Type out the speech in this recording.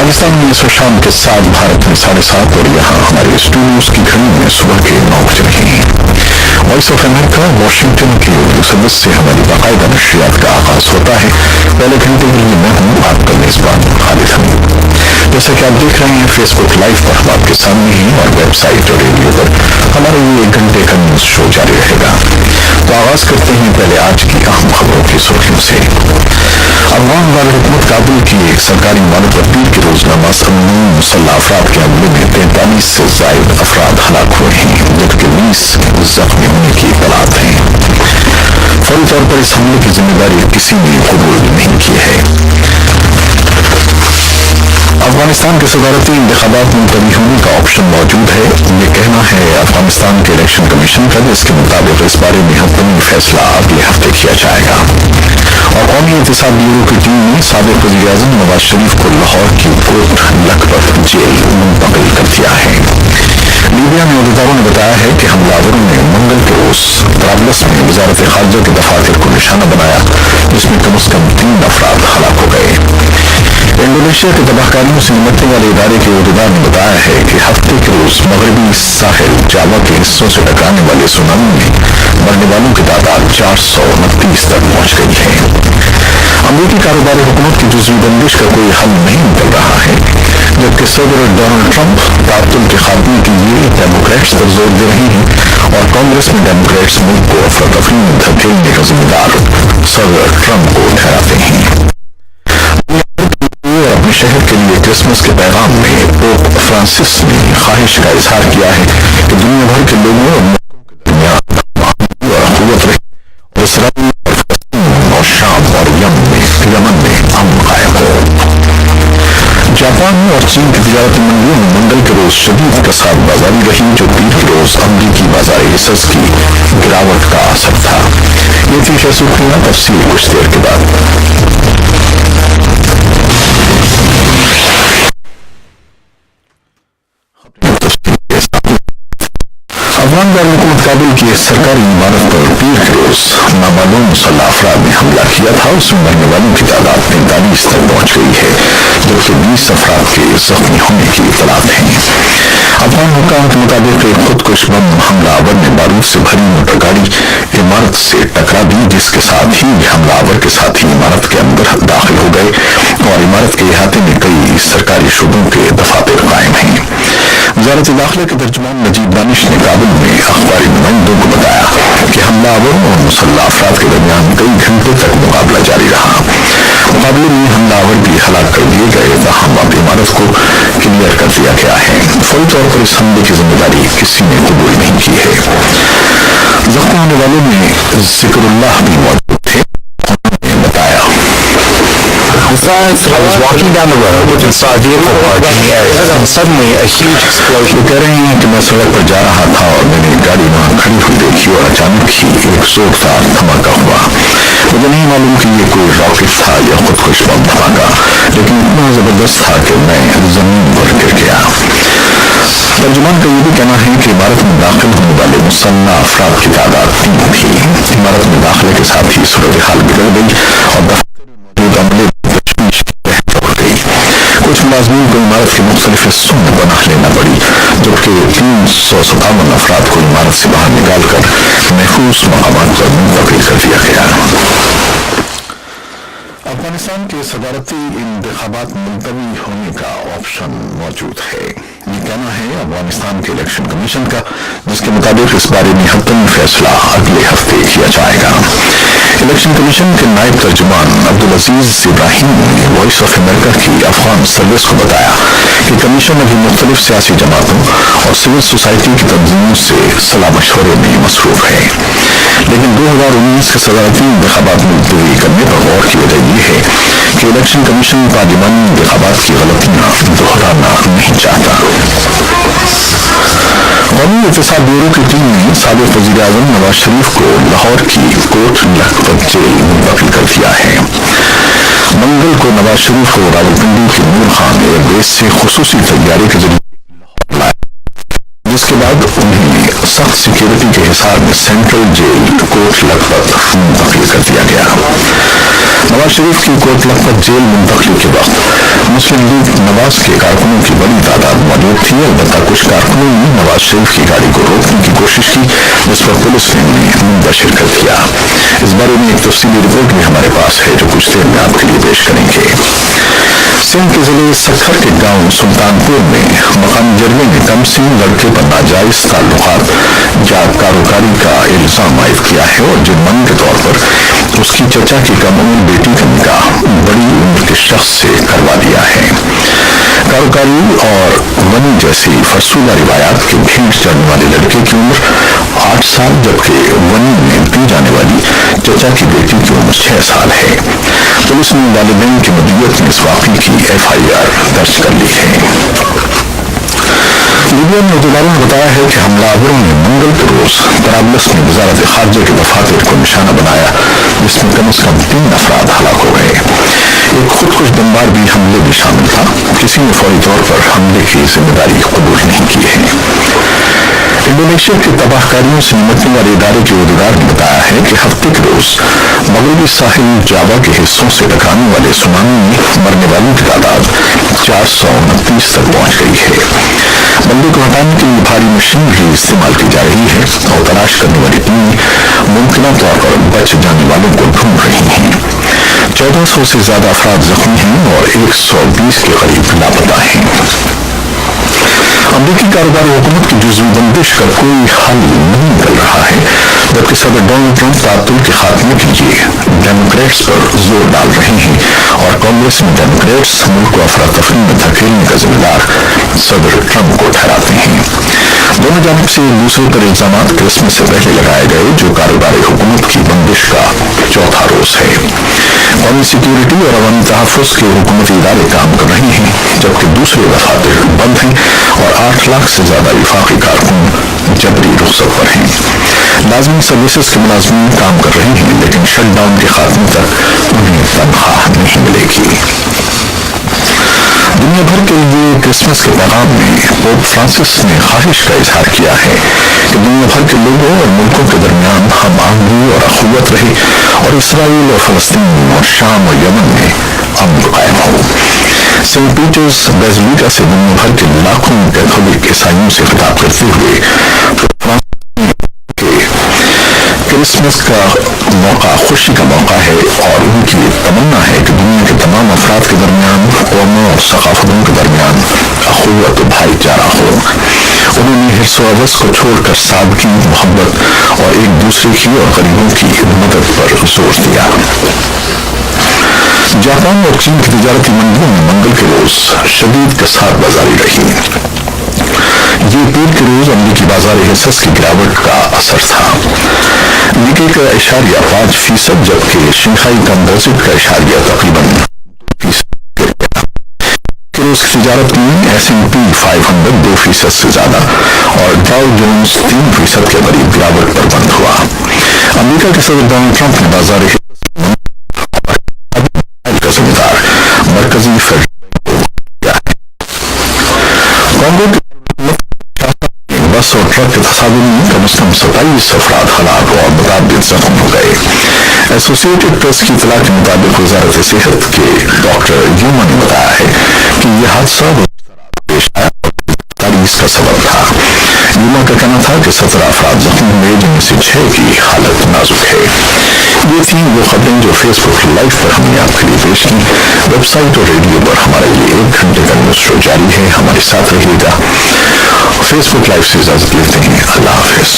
پاکستان میں اس شام کے 7، بھارت میں 7:30 اور یہاں ہمارے اسٹوڈیوز کی گھڑی میں صبح کے 9 بج رہے ہیں۔ وائس آف امریکہ واشنگٹن کی اردو سروس سے ہماری باقاعدہ نشریات کا آغاز ہوتا ہے۔ پہلے گھنٹے کے لیے میں ہوں آپ کا میزبان خالد حمید۔ جیسا کہ آپ دیکھ رہے ہیں فیس بک لائیو پر ہم آپ کے سامنے ہیں اور ویب سائٹ اور ریڈیو پر ہمارا یہ 1 گھنٹے کا نیوز شو جاری رہے گا۔ تو آغاز کرتے ہیں پہلے آج کی اہم خبروں کی سرخیوں سے۔ افغان دارالحکومت کابل کی ایک سرکاری عمارت پر پیر کے روز نماز 9 مسلح افراد کے حملے میں 43 سے زائد افراد ہلاک ہوئے ہیں جبکہ 20 زخمی ہونے کی اطلاعات ہیں۔ فوری طور پر اس حملے کی ذمہ داری کسی نے قبول نہیں کی ہے۔ افغانستان کے صدارتی انتخابات ملتوی ہونے کا آپشن موجود ہے، یہ کہنا ہے افغانستان کے الیکشن کمیشن کا، جس کے مطابق اس بارے میں حتمی فیصلہ اگلے ہفتے کیا جائے گا۔ اور قومی احتساب بیورو کی ٹیم نے سابق وزیر اعظم نواز شریف کو لاہور کی کوٹ لکھپت جیل منتقل کر دیا ہے۔ لیبیا میں عہدیداروں نے بتایا ہے کہ حملہ آوروں نے منگل کے روز طرابلس میں وزارت خارجہ کے دفاتر کو نشانہ بنایا، جس میں کم از کم 3 افراد ہلاک ہو گئے۔ انڈونیشیا کے تباہ کاریوں سے نمٹنے والے ادارے کے عہدیدار نے بتایا ہے کہ ہفتے کے روز مغربی ساحل جاوا کے حصوں سے ٹکرانے والے سونامی میں مرنے والوں کی تعداد 429 تک پہنچ گئی ہے۔ امریکی کاروباری حکومت کی جزوی بندش کا کوئی حل نہیں نکل رہا ہے، جبکہ صدر ڈونلڈ ٹرمپ تعطل کے خاتمے کے لیے ڈیموکریٹس پر زور دے رہے ہیں اور کانگریس میں ڈیموکریٹس ملک کو افراتفری میں دھکیلنے کا ذمہ دار صدر ٹرمپ کو ٹھہراتے ہیں۔ اپنے شہر کے لیے کرسمس کے پیغام میں پوپ فرانسس نے خواہش کا اظہار کیا ہے کہ دنیا بھر کے لوگوں اور ملکوں کے درمیان اور قوت رہے اور اسرائیل اور فلسطین اور شام اور یمن میں امن قائم ہو۔ جاپان اور چین کی تجارتی منڈیوں میں منگل کے روز شدید کساد بازاری رہی، جو پیر کے روز امریکی بازار حصص کی گراوٹ کا اثر تھا۔ یہ تھی سرخیاں، تفصیل کچھ دیر کے بعد۔ افغان دارالحکومت کابل کی ایک سرکاری عمارت پر پیر کے روز نامعلوم مسلح افراد نے حملہ کیا تھا، اس میں مرنے والوں کی تعداد 45 تک پہنچ گئی ہے جبکہ 20 افراد کے زخمی ہونے کی اطلاعات ہیں۔ افغان حکام کے مطابق ایک خودکش بم حملہ آور نے بارود سے بھری موٹر گاڑی عمارت سے ٹکرا دی، جس کے ساتھ ہی حملہ آور کے ساتھ ہی عمارت کے اندر داخل ہو گئے اور عمارت کے احاطے میں کئی سرکاری شعبوں کے دفاتر قائم ہیں۔ وزارت داخلہ کے ترجمان نجیب دانش نے کابل میں اخباری نمائندوں کو بتایا کہ حملہ آوروں اور مسلح افراد کے درمیان کئی گھنٹے تک مقابلہ جاری رہا۔ مقابلے میں حملہ آور بھی ہلاک کر دیے گئے، تاہم اب عمارت کو کلیئر کر دیا گیا ہے۔ فوری طور پر اس حملے کی ذمہ داری کسی نے قبول نہیں کی ہے۔ زخمی ہونے والوں میں ذکر اللہ بھی موجود تھے، انہوں نے بتایا I was walking down the road and saw a vehicle parked in the area, and suddenly a huge explosion. وہ کہہ رہے ہیں کہ میں سڑک پر جا رہا تھا اور میں نے گاڑی وہاں کھڑی ہوئی دیکھی اور اچانک ہی ایک زوردار دھماکہ ہوا۔ مجھے نہیں معلوم کہ یہ کوئی راکٹ تھا یا خودکش بم دھماکہ، لیکن اتنا زبردست تھا کہ میں زمین پر گر گیا۔ ترجمان کا یہ بھی کہنا ہے کہ عمارت میں داخل ہونے والے مسلح افراد کی تعداد 3 تھی۔ عمارت میں داخلے کے ساتھ ہی صورتحال بگڑ گئی اور دفتر میں موجود عملے تشویش کی تہہ پکڑ گئی۔ کچھ ملازمین کو عمارت کے مختلف حصوں میں پناہ لینا پڑی، جبکہ 357 افراد کو عمارت سے باہر نکال کر محفوظ مقامات پر منتقل کر دیا گیا۔ افغانستان کے صدارتی انتخابات ملتوی ہونے کا آپشن موجود ہے، یہ کہنا ہے افغانستان کے الیکشن کمیشن کا، جس کے مطابق اس بارے میں حتمی فیصلہ اگلے ہفتے کیا جائے گا۔ الیکشن کمیشن کے نائب ترجمان عبدالعزیز ابراہیم نے وائس آف امریکہ کی افغان سروس کو بتایا کہ کمیشن ابھی مختلف سیاسی جماعتوں اور سول سوسائٹی کی تنظیموں سے صلاح مشورے میں مصروف ہے، لیکن 2019 کے صدارتی انتخابات ملتوی کرنے پر غور کی وجہ یہ ہے کہ الیکشن کمیشن پارلیمانی انتخابات کی غلطیاں دہرانا نہیں چاہتا۔ قومی احتساب بیورو کی ٹیم نے سابق وزیر اعظم نواز شریف کو لاہور کی کوٹ لکھپت جیل منتقل کر دیا ہے۔ منگل کو نواز شریف کو راولپنڈی کے نور خان ایئر بیس سے خصوصی طیارے کے ذریعے لاہور لایا، جس کے بعد انہیں سخت سیکیورٹی کے حصار میں سینٹرل جیل کوٹ لکھپت منتقل کر دیا گیا۔ نواز شریف کی کوٹ لکھپت جیل منتقلی کے وقت مسلم لیگ نواز کے کارکنوں کی بڑی تعداد موجود تھی، البتہ کچھ کارکنوں نے نواز شریف کی گاڑی کو روکنے کی کوشش کی، جس پر پولیس نے انہیں منتشر کر دیا۔ اس بارے میں ایک تفصیلی رپورٹ بھی ہمارے پاس ہے جو کچھ دیر میں آپ کے لیے پیش کریں گے۔ سندھ کے ضلع سکھر کے گاؤں سلطان پور میں مقامی جرگے نے کمسن لڑکے پر ناجائز تعلقات یا کاروکاری کا الزام عائد کیا ہے اور جرمانے کے طور پر اس کی چچا کی کم عمر بیٹی کا نکاح بڑی عمر کے شخص سے کروا دیا ہے۔ کاروکاری اور ونی جیسی فرسودہ روایات کے بھیٹ چڑھنے والے لڑکے کی عمر 8 سال جبکہ ونی میں پی جانے والی چچا کی بیٹی کی عمر 6 سال ہے۔ پولیس نے والدین کی مدیت میں اس واقعے کی FIR درج کر لی ہے۔ لیبیا میں عہدیداروں نے بتایا ہے کہ حملہ آوروں نے منگل کے روز طرابلس میں وزارت خارجہ کے دفاتر کو نشانہ بنایا، جس میں کم از کم 3 افراد ہلاک ہو گئے۔ ایک خودکش بمبار حملے بھی شامل تھا۔ کسی نے فوری طور پر حملے کی ذمہ داری قبول نہیں کی ہے۔ انڈونیشیا کی تباہ کاریوں سے نمٹنے والے ادارے کے عہدیدار نے بتایا ہے کہ ہفتے کے روز مغربی ساحل جاوا کے حصوں سے ٹکرانے والے سونامی میں مرنے والوں کی تعداد 429 تک پہنچ گئی ہے۔ بندے کو ہٹانے کے لیے بھاری مشین بھی استعمال کی جا رہی ہے اور تلاش کرنے والی ٹیمیں ممکنہ طور پر بچ جانے والوں کو ڈھونڈ رہی ہیں۔ 1400 سے زیادہ افراد زخمی ہیں اور 120 کے قریب لاپتہ ہیں۔ امریکی کاروباری حکومت کی جزوی بندش کا کوئی حل نہیں نکل رہا ہے، جبکہ صدر ڈونلڈ ٹرمپ تعطل کے خاتمے کے لیے ڈیموکریٹس پر زور ڈال رہے ہیں اور کانگریس میں ڈیموکریٹس ملک کو افراتفری میں دھکیلنے کا ذمہ دار صدر ٹرمپ کو ٹھہراتے ہیں۔ دونوں جانب سے ایک دوسرے پر الزامات کرسمس سے پہلے لگائے گئے، جو کاروباری حکومت کی بندش کا چوتھا روز ہے۔ قومی سیکیورٹی اور عوامی تحفظ کے حکومتی ادارے کام کر رہے ہیں، جبکہ دوسرے دفاتر بند ہیں اور 8 لاکھ سے زیادہ وفاقی کارکن جبری رخصت پر ہیں۔ لازمی سروسز کے ملازمین کام کر رہے ہیں، لیکن شٹ ڈاؤن کے خاتمے تک انہیں تنخواہ نہیں ملے گی۔ دنیا بھر کے لیے کرسمس کے پیغام میں پوپ فرانسس نے خواہش کا اظہار کیا ہے کہ دنیا بھر کے لوگوں اور ملکوں کے درمیان ہم آہنگی اور اخوت رہے اور اسرائیل اور فلسطین اور شام اور یمن میں امن قائم ہو۔ سینٹ پیٹرز بیزیلیکا سے دنیا بھر کے لاکھوں کیتھولک عیسائیوں سے خطاب کرتے ہوئے کرسمس کا موقع خوشی کا موقع ہے اور ان کی تمنا ہے کہ دنیا کے تمام افراد کے درمیان، قوموں اور ثقافتوں کے درمیان اخوت و بھائی چارہ ہو۔ انہوں نے حرص و عوض کو چھوڑ کر سادگی، محبت اور ایک دوسرے کی اور غریبوں کی مدد پر زور دیا۔ جاپان اور چین کی تجارتی منڈیوں میں منگل کے روز شدید کساد بازاری رہی۔ یہ پیر کے روز امریکی بازار حصص کی گراوٹ کا اثر تھا۔ نکے کا 0.5%، جبکہ شنگھائی کمپوزٹ کا اشاریہ تقریباً 2% گر گیا۔ روز کی تجارت میں S&P 500 2% سے زیادہ اور ڈاؤ جونز 3% کے قریب گراوٹ پر بند ہوا۔ امریکہ کے صدر ڈونلڈ ٹرمپ نے بازار کا ذمہ دار مرکزی کانگو کے بس اور ٹرک کے تصادم میں کم از کم 27 افراد ہلاک اور متعدد زخمی ہو گئے۔ ایسوسیٹڈ پریس کی اطلاع کے مطابق وزارت صحت کے ڈاکٹر یوما نے بتایا ہے کہ یہ حادثہ پیش آیا اور اس کا سبب تھا۔ یوما کا کہنا تھا کہ 17 افراد زخمی ہوئے، جن میں سے 6 کی حالت نازک ہے۔ یہ تھیں وہ خبریں جو فیس بک لائیو پر ہم نے آپ کے لیے پیش کی۔ ویب سائٹ اور ریڈیو پر ہمارے لیے 1 گھنٹے کا نیوز شو جاری ہے، ہمارے ساتھ رہیے گا۔ فیس بک لائیو سے اجازت لیتے ہیں، اللہ حافظ۔